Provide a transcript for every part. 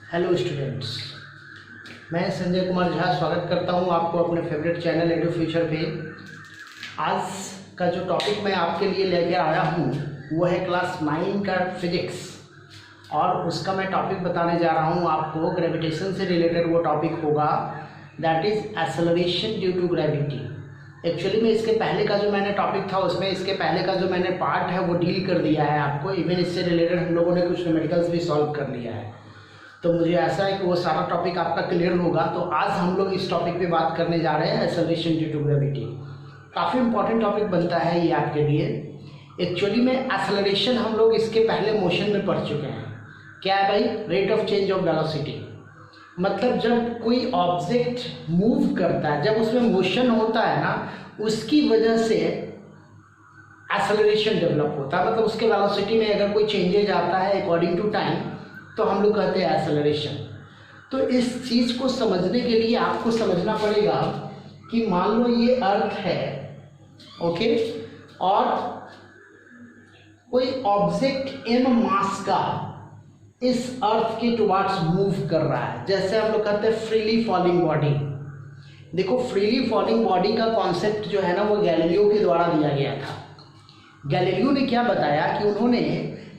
Hello students, मैं संजय कुमार झा स्वागत करता हूं आपको अपने फेवरेट चैनल एडू फ्यूचर पे। आज का जो टॉपिक मैं आपके लिए लेकर आया हूं वो है क्लास 9 का फिजिक्स, और उसका मैं टॉपिक बताने जा रहा हूं आपको। ग्रेविटेशन से रिलेटेड वो टॉपिक होगा, that is acceleration due to gravity. Actually में इसके पहले का जो मैंने टॉपिक था उसमें इसके पहले का जो मैंने पार्ट है वो डील कर दिया है आपको। इवन इससे रिलेटेड हम लोगों ने कुछ न्यूमेरिकल्स भी सॉल्व कर लिया है, तो मुझे ऐसा है कि वो सारा टॉपिक आपका क्लियर होगा। तो आज हम लोग इस टॉपिक पे बात करने जा रहे हैं, एक्सेलरेशन ड्यू टू ग्रेविटी। काफ़ी इंपॉर्टेंट टॉपिक बनता है ये आपके लिए। एक्चुअली में एक्सेलरेशन हम लोग इसके पहले मोशन में पढ़ चुके हैं। क्या है भाई? Rate of change of velocity. मतलब जब कोई ऑब्जेक्ट मूव करता है, जब उसमें मोशन होता है ना, उसकी वजह से एक्सेलरेशन डेवलप होता है। मतलब उसके वेलोसिटी में अगर कोई चेंजेज आता है अकॉर्डिंग टू टाइम, तो हम लोग कहते हैं एक्सेलरेशन। तो इस चीज़ को समझने के लिए आपको समझना पड़ेगा कि मान लो ये अर्थ है, ओके, और कोई ऑब्जेक्ट m मास का इस अर्थ के टुवार्ड्स मूव कर रहा है। जैसे हम लोग कहते हैं फ्रीली फॉलिंग बॉडी। देखो, फ्रीली फॉलिंग बॉडी का कॉन्सेप्ट जो है ना वो गैलीलियो के द्वारा दिया गया था। गैलीलियो ने क्या बताया कि उन्होंने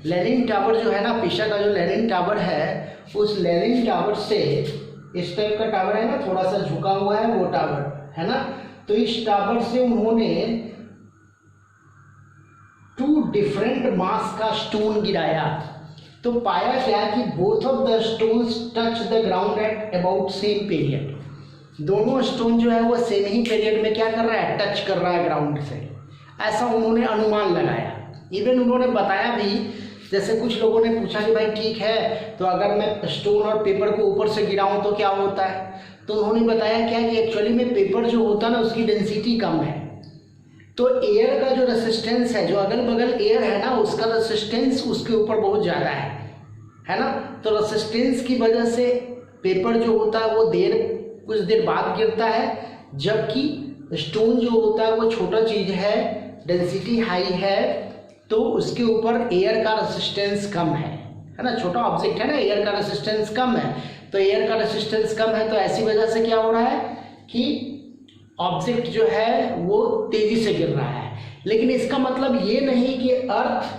लेनिन टावर जो है ना, पिसा का जो लेनिन टावर है, उस लेनिन टावर से, इस टाइप का टावर है ना, थोड़ा सा झुका हुआ है वो टावर है ना, तो इस टावर से उन्होंने 2 डिफरेंट मास का स्टोन गिराया। तो पाया क्या कि both of the stones touch the ground at about same period. दोनों स्टोन जो है वो सेम ही पीरियड में क्या कर रहा है, टच कर रहा है ग्राउंड से। ऐसा उन्होंने अनुमान लगाया। इवन उन्होंने बताया भी, जैसे कुछ लोगों ने पूछा कि भाई ठीक है, तो अगर मैं स्टोन और पेपर को ऊपर से गिराऊं तो क्या होता है, तो उन्होंने बताया क्या कि एक्चुअली में पेपर जो होता है ना उसकी डेंसिटी कम है, तो एयर का जो रेसिस्टेंस है, जो अगल बगल एयर है ना, उसका रेसिस्टेंस उसके ऊपर बहुत ज़्यादा है ना। तो रेसिस्टेंस की वजह से पेपर जो होता है वो कुछ देर बाद गिरता है, जबकि स्टोन जो होता है वो छोटा चीज़ है, डेंसिटी हाई है, तो उसके ऊपर एयर का रेसिस्टेंस कम है ना। छोटा ऑब्जेक्ट है ना, एयर का रेसिस्टेंस कम है, तो एयर का रेसिस्टेंस कम है, तो ऐसी वजह से क्या हो रहा है कि ऑब्जेक्ट जो है वो तेजी से गिर रहा है। लेकिन इसका मतलब ये नहीं कि अर्थ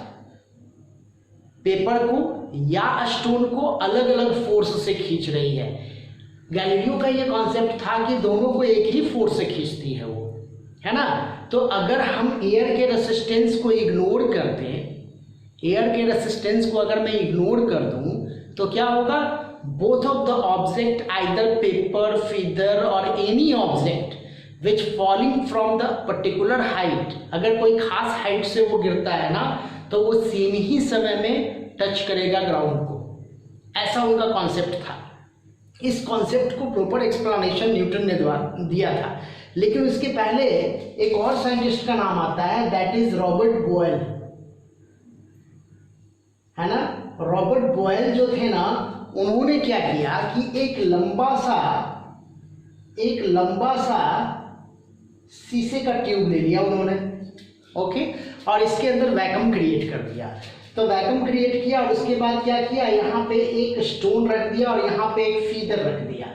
पेपर को या स्टोन को अलग अलग फोर्स से खींच रही है। गैलीलियो का ये कॉन्सेप्ट था कि दोनों को एक ही फोर्स से खींचती है वो, है ना। तो अगर हम एयर के रेसिस्टेंस को इग्नोर कर दें, एयर के रेसिस्टेंस को अगर मैं इग्नोर कर दूं, तो क्या होगा, both of the object either paper, feather और any object which falling from the particular height, अगर कोई खास हाइट से वो गिरता है ना, तो वो सेम ही समय में टच करेगा ग्राउंड को। ऐसा उनका कॉन्सेप्ट था। इस कॉन्सेप्ट को प्रॉपर एक्सप्लेनेशन न्यूटन ने दिया था। लेकिन उसके पहले एक और साइंटिस्ट का नाम आता है, दैट इज रॉबर्ट बोयल, है ना। रॉबर्ट बोयल जो थे ना, उन्होंने क्या किया कि एक लंबा सा शीशे का ट्यूब ले लिया उन्होंने, ओके, और इसके अंदर वैक्यूम क्रिएट कर दिया। तो वैक्यूम क्रिएट किया और उसके बाद क्या किया, यहाँ पे एक स्टोन रख दिया और यहाँ पे एक फीदर रख दिया।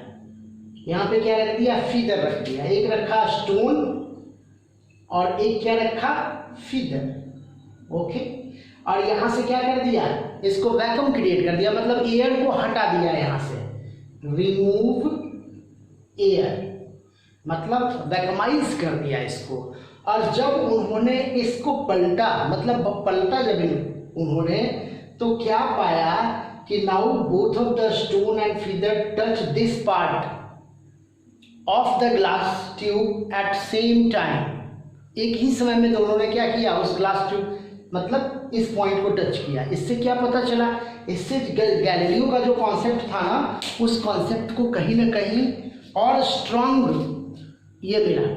यहाँ पे क्या रख दिया, फीदर रख दिया। एक रखा स्टोन और एक क्या रखा, फीदर, ओके। और यहाँ से क्या कर दिया, इसको वैक्यूम क्रिएट कर दिया, मतलब एयर को हटा दिया यहाँ से, रिमूव एयर, मतलब वैक्यूमाइज कर दिया इसको। और जब उन्होंने इसको पलटा, मतलब पलटा जब उन्होंने, तो क्या पाया कि now both of the stone and feather touch this part of the glass tube at same time. एक ही समय में दोनों ने क्या किया, उस ग्लास ट्यूब, मतलब इस पॉइंट को टच किया। इससे क्या पता चला, इससे गैलीलियो का जो कॉन्सेप्ट था ना, उस कॉन्सेप्ट को कहीं ना कहीं और स्ट्रांग ये मिला,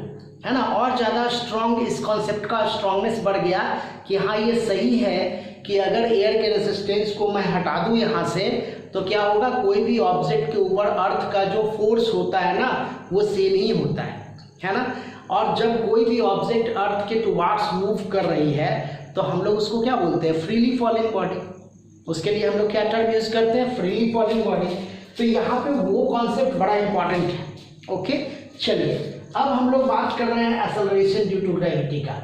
है ना, और ज़्यादा स्ट्रांग, इस कॉन्सेप्ट का स्ट्रांगनेस बढ़ गया कि हाँ ये सही है कि अगर एयर के रेसिस्टेंस को मैं हटा दूँ यहाँ से, तो क्या होगा, कोई भी ऑब्जेक्ट के ऊपर अर्थ का जो फोर्स होता है ना वो सेम ही होता है ना। और जब कोई भी ऑब्जेक्ट अर्थ के टुवार्ड्स मूव कर रही है, तो हम लोग उसको क्या बोलते हैं, फ्रीली फॉलिंग बॉडी। उसके लिए हम लोग क्या टर्म यूज करते हैं, फ्रीली फॉलिंग बॉडी। तो यहाँ पे वो कॉन्सेप्ट बड़ा इंपॉर्टेंट है। ओके, चलिए अब हम लोग बात कर रहे हैं एक्सेलरेशन ड्यू टू ग्रेविटी का।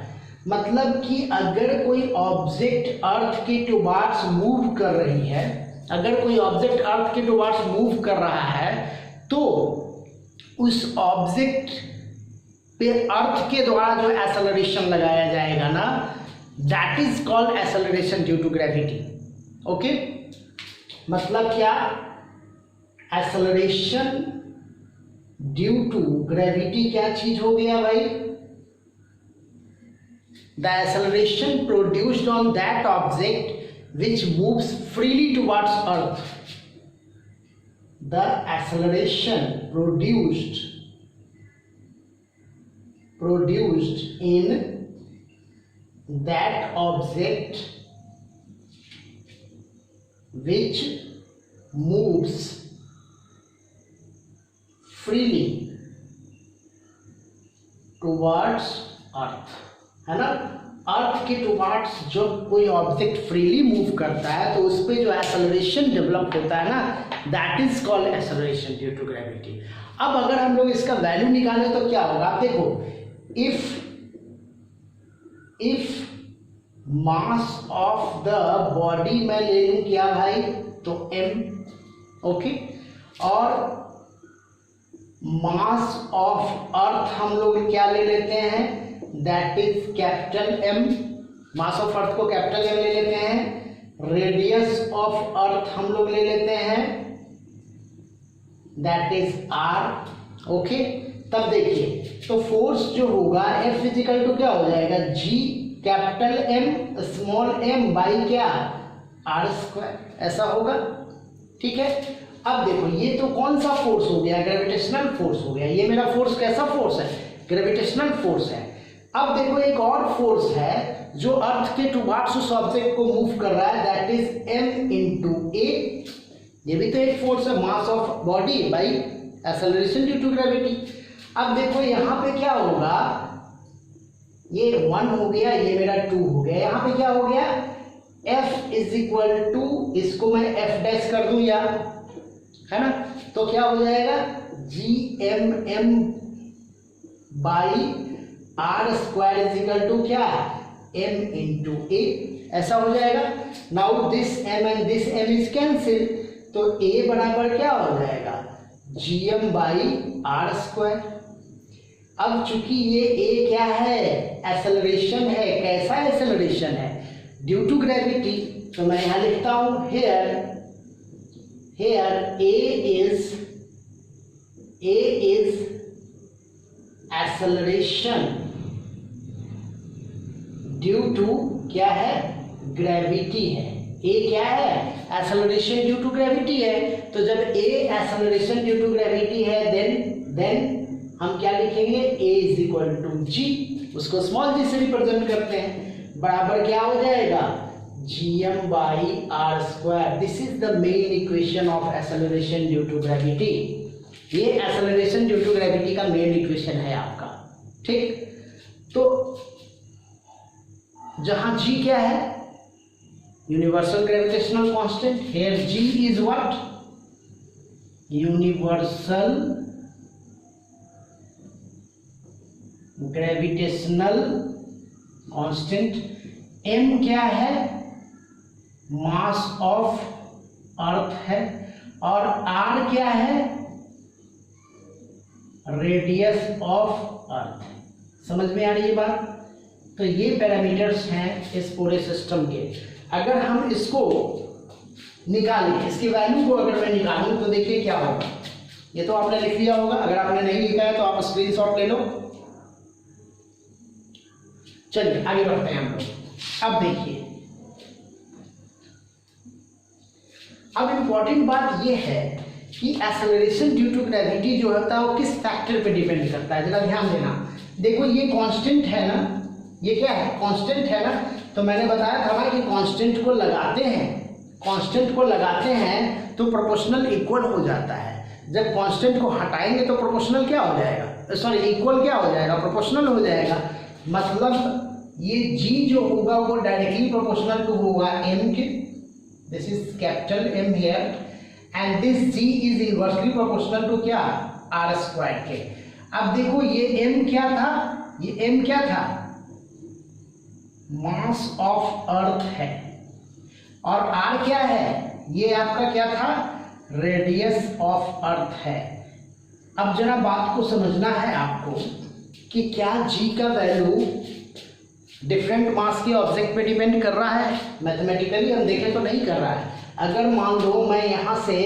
मतलब कि अगर कोई ऑब्जेक्ट अर्थ के टुवार्ड्स मूव कर रही है, अगर कोई ऑब्जेक्ट अर्थ के टुवार्ड्स मूव कर रहा है तो उस ऑब्जेक्ट पे अर्थ के द्वारा जो एक्सेलरेशन लगाया जाएगा ना, that is called acceleration due to gravity. Okay, मतलब क्या, एक्सेलरेशन ड्यू टू ग्रेविटी क्या चीज हो गया भाई? The acceleration produced on that object which moves freely towards earth. The acceleration produced in that object which moves freely towards earth, है ना। अर्थ के टुवार्ड्स जब कोई ऑब्जेक्ट फ्रीली मूव करता है तो उस पर जो एक्सेलरेशन डेवलप होता है ना, that is called acceleration due to gravity. अब अगर हम लोग इसका वैल्यू निकालें तो क्या होगा, आप देखो, if mass of the body मैं ले लूं क्या भाई, तो m, ओके, और मास ऑफ अर्थ हम लोग क्या ले लेते हैं, that is capital M। Mass of earth को कैपिटल M ले लेते हैं। रेडियस ऑफ अर्थ हम लोग ले लेते हैं, दैट इज R। ओके, तब देखिए तो फोर्स जो होगा F फिजिकल टू क्या हो जाएगा, G capital M small m by क्या, R², ऐसा होगा। ठीक है, अब देखो ये तो कौन सा फोर्स हो गया, ग्रेविटेशनल फोर्स हो गया। ये मेरा फोर्स कैसा फोर्स है, ग्रेविटेशनल फोर्स है। अब देखो एक और फोर्स है जो अर्थ के टुवार्ड्स उस ऑब्जेक्ट को मूव कर रहा है, that is m into A. ये भी तो एक फोर्स है, mass of body by acceleration due to gravity. अब देखो यहाँ पे क्या होगा, ये 1 हो गया, ये मेरा 2 हो गया, यहाँ पे क्या हो गया, F इज इक्वल टू, इसको मैं F डैश कर दूं या, है ना, तो क्या हो जाएगा, GMM by R² is equal to क्या, M इंटू ए, ऐसा हो जाएगा। Now this M and this M is cancel, तो A बराबर क्या हो जाएगा, GM बाई R²। अब चूंकि ये A क्या है, एक्सेलरेशन है, कैसा एक्सेलरेशन है, ड्यू टू ग्रेविटी, तो मैं यहां लिखता हूं here A is acceleration due to क्या है, ग्रेविटी है। A क्या है, एक्सेलरेशन ड्यू टू ग्रेविटी है। तो जब A acceleration due to gravity है, देन हम क्या लिखेंगे, A is equal to G, उसको स्मॉल g से रिप्रेजेंट करते हैं, बराबर क्या हो जाएगा, GM by R²। This is the main equation of acceleration due to gravity. ये एक्सेलरेशन ड्यू टू ग्रेविटी का मेन इक्वेशन है आपका। ठीक, तो जहां G क्या है, universal gravitational constant, here G is what, universal gravitational constant. M क्या है, मास ऑफ अर्थ है, और R क्या है, रेडियस ऑफ अर्थ। समझ में आ रही है बात? तो ये पैरामीटर्स हैं इस पूरे सिस्टम के। अगर हम इसको निकालें, इसकी वैल्यू को अगर मैं निकालूं तो देखिए क्या होगा। ये तो आपने लिख लिया होगा, अगर आपने नहीं लिखा है तो आप स्क्रीनशॉट ले लो। चलिए आगे बढ़ते हैं हम लोग। अब देखिए, अब इम्पॉर्टेंट बात यह है कि एक्सेलरेशन ड्यू टू ग्रेविटी जो होता है वो किस फैक्टर पे डिपेंड करता है, जरा ध्यान देना। देखो ये कांस्टेंट है ना, ये क्या है, कांस्टेंट है ना। तो मैंने बताया था ना कि कांस्टेंट को लगाते हैं, कांस्टेंट को लगाते हैं तो प्रोपोर्शनल इक्वल हो जाता है। जब कांस्टेंट को हटाएंगे तो प्रोपोर्शनल क्या हो जाएगा, सॉरी इक्वल क्या हो जाएगा, प्रोपोर्शनल हो जाएगा। मतलब ये G जो होगा वो डायरेक्टली प्रोपोर्शनल टू होगा M के, this is capital M here, and this g is inversely proportional to क्या, r स्क्वायर के। अब देखो ये m क्या था, ये m क्या था, मास ऑफ अर्थ है, और r क्या है, ये आपका क्या था, रेडियस ऑफ अर्थ है। अब जरा बात को समझना है आपको कि क्या g का वैल्यू डिफरेंट मास के ऑब्जेक्ट पे डिपेंड कर रहा है। मैथमेटिकली हम देखें तो नहीं कर रहा है। अगर मान लो मैं यहाँ से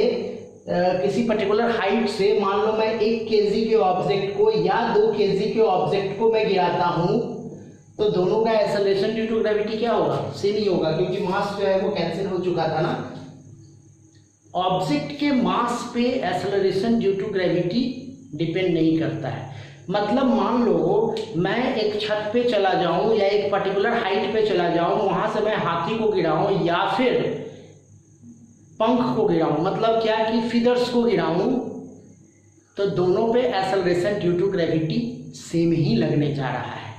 किसी पर्टिकुलर हाइट से मान लो मैं 1 kg के ऑब्जेक्ट को या 2 kg के ऑब्जेक्ट को मैं गिराता हूँ, तो दोनों का एक्सेलरेशन ड्यू टू ग्रेविटी क्या होगा, सेम ही होगा, क्योंकि मास जो है वो कैंसिल हो चुका था ना। ऑब्जेक्ट के मास पे acceleration due to gravity depend नहीं करता है। मतलब मान लो मैं एक छत पे चला जाऊं या एक पर्टिकुलर हाइट पे चला जाऊं, वहां से मैं हाथी को गिराऊं या फिर पंख को गिराऊं, मतलब क्या कि फीदर्स को गिराऊं, तो दोनों पे acceleration due to gravity same ही लगने जा रहा है।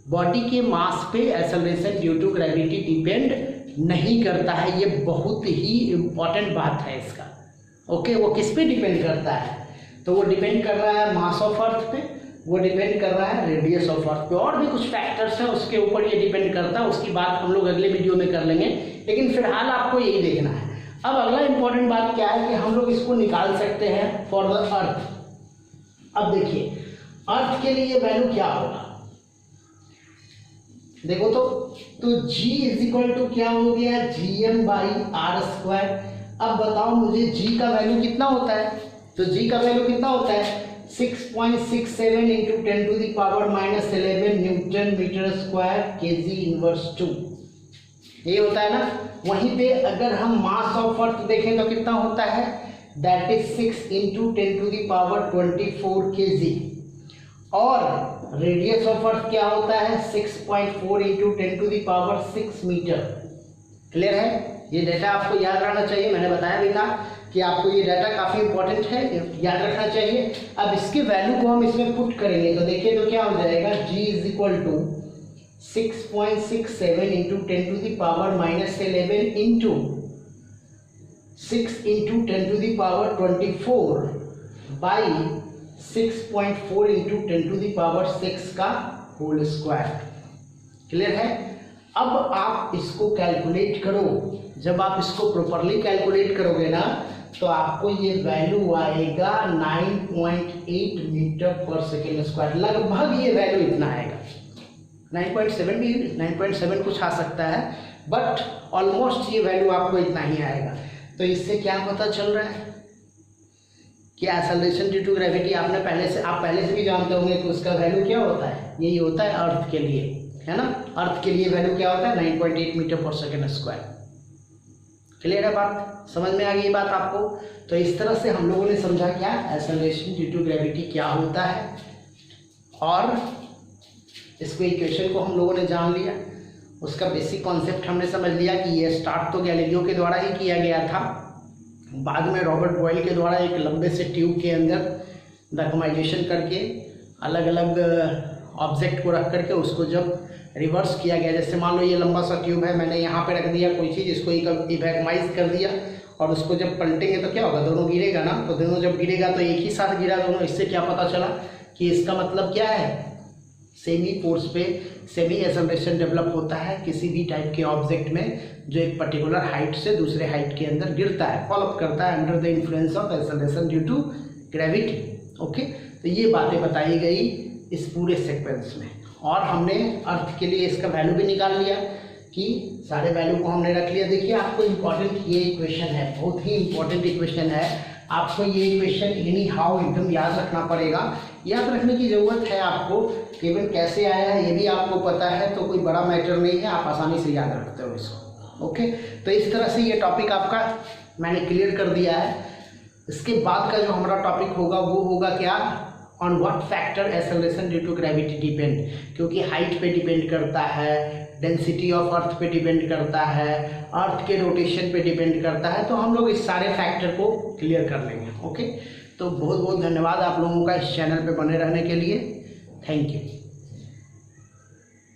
बॉडी के मास पे acceleration due to gravity depend नहीं करता है। ये बहुत ही इम्पॉर्टेंट बात है इसका। ओके, वो किस पे डिपेंड करता है, तो वो डिपेंड कर रहा है मास ऑफ अर्थ पे, वो डिपेंड कर रहा है रेडियस ऑफ अर्थ पे, और भी कुछ फैक्टर्स हैं उसके ऊपर ये डिपेंड करता है। उसकी बात हम लोग अगले वीडियो में कर लेंगे, लेकिन फिलहाल आपको यही देखना है। अब अगला इंपॉर्टेंट बात क्या है कि हम लोग इसको निकाल सकते हैं फॉर द अर्थ। अब देखिए अर्थ के लिए वैल्यू क्या होगा, देखो तो g इज इक्वल टू क्या हो गया, gm/r²। अब बताओ मुझे g का वैल्यू कितना होता है, तो g का वैल्यू कितना होता है, 6.67 into 10 to the power -11 newton metre square kg inverse 2, ये होता है ना। वहीं पे अगर हम मास ऑफ अर्थ देखें तो कितना होता है, that is 6 into 10 to the power 24 kg, और रेडियस ऑफ अर्थ क्या होता है, 6.4 into 10 to the power 6 metre. Clear है, ये डेटा आपको याद रहना चाहिए। मैंने बताया भी था कि आपको ये डाटा काफ़ी इंपॉर्टेंट है, याद रखना चाहिए। अब इसके वैल्यू को हम इसमें पुट करेंगे तो देखिए तो क्या हो जाएगा, g is equal to 6.67 into 10 to the power -11 into 6 into 10 to the power 24 by 6.4 into 10 to the power 6 का होल स्क्वायर। क्लियर है। अब आप इसको कैलकुलेट करो, जब आप इसको प्रॉपरली कैलकुलेट करोगे ना तो आपको ये वैल्यू आएगा 9.8 मीटर पर सेकेंड स्क्वायर। लगभग ये वैल्यू इतना आएगा, 9.7 भी, 9.7 कुछ आ सकता है, बट ऑलमोस्ट ये वैल्यू आपको इतना ही आएगा। तो इससे क्या पता चल रहा है कि एक्सेलरेशन ड्यू टू ग्रेविटी आप पहले से भी जानते होंगे कि उसका वैल्यू क्या होता है, यही होता है अर्थ के लिए, है ना। अर्थ के लिए वैल्यू क्या होता है, 9.8 मीटर पर सेकेंड स्क्वायर। क्लियर है बात, समझ में आ गई बात आपको। तो इस तरह से हम लोगों ने समझा क्या एक्सेलरेशन ड्यू टू ग्रेविटी क्या होता है, और इसको इक्वेशन को हम लोगों ने जान लिया, उसका बेसिक कॉन्सेप्ट हमने समझ लिया कि ये स्टार्ट तो गैलीलियो के द्वारा ही किया गया था, बाद में रॉबर्ट बॉयल के द्वारा एक लंबे से ट्यूब के अंदर वैक्यूमाइजेशन करके अलग अलग ऑब्जेक्ट को रख करके उसको जब रिवर्स किया गया, जैसे मान लो ये लंबा सा ट्यूब है, मैंने यहाँ पे रख दिया कोई चीज़, इसको इवैक्यूमाइज कर दिया, और उसको जब पलटेंगे तो क्या होगा, दोनों गिरेगा ना। तो दोनों जब गिरेगा तो एक ही साथ गिरा दोनों। इससे क्या पता चला कि इसका मतलब क्या है, सेमी फोर्स पे सेमी एक्सेलरेशन डेवलप होता है किसी भी टाइप के ऑब्जेक्ट में जो एक पर्टिकुलर हाइट से दूसरे हाइट के अंदर गिरता है, फॉलोअप करता है under the influence of acceleration due to gravity. Okay, तो ये बातें बताई गई इस पूरे सीक्वेंस में, और हमने अर्थ के लिए इसका वैल्यू भी निकाल लिया कि सारे वैल्यू को हमने रख लिया। देखिए आपको इम्पोर्टेंट ये इक्वेशन है, बहुत ही इम्पोर्टेंट इक्वेशन है, आपको ये इक्वेशन एनी हाउ एकदम याद रखना पड़ेगा। याद रखने की ज़रूरत है आपको, केवल कैसे आया है ये भी आपको पता है तो कोई बड़ा मैटर नहीं है, आप आसानी से याद रखते हो इसको। ओके, तो इस तरह से ये टॉपिक आपका मैंने क्लियर कर दिया है। इसके बाद का जो हमारा टॉपिक होगा वो होगा क्या, on what factor acceleration due to gravity depend, क्योंकि हाइट पे डिपेंड करता है, डेंसिटी ऑफ अर्थ पे डिपेंड करता है, अर्थ के रोटेशन पे डिपेंड करता है, तो हम लोग इस सारे फैक्टर को क्लियर कर लेंगे। ओके, तो बहुत बहुत धन्यवाद आप लोगों का इस चैनल पे बने रहने के लिए। Thank you.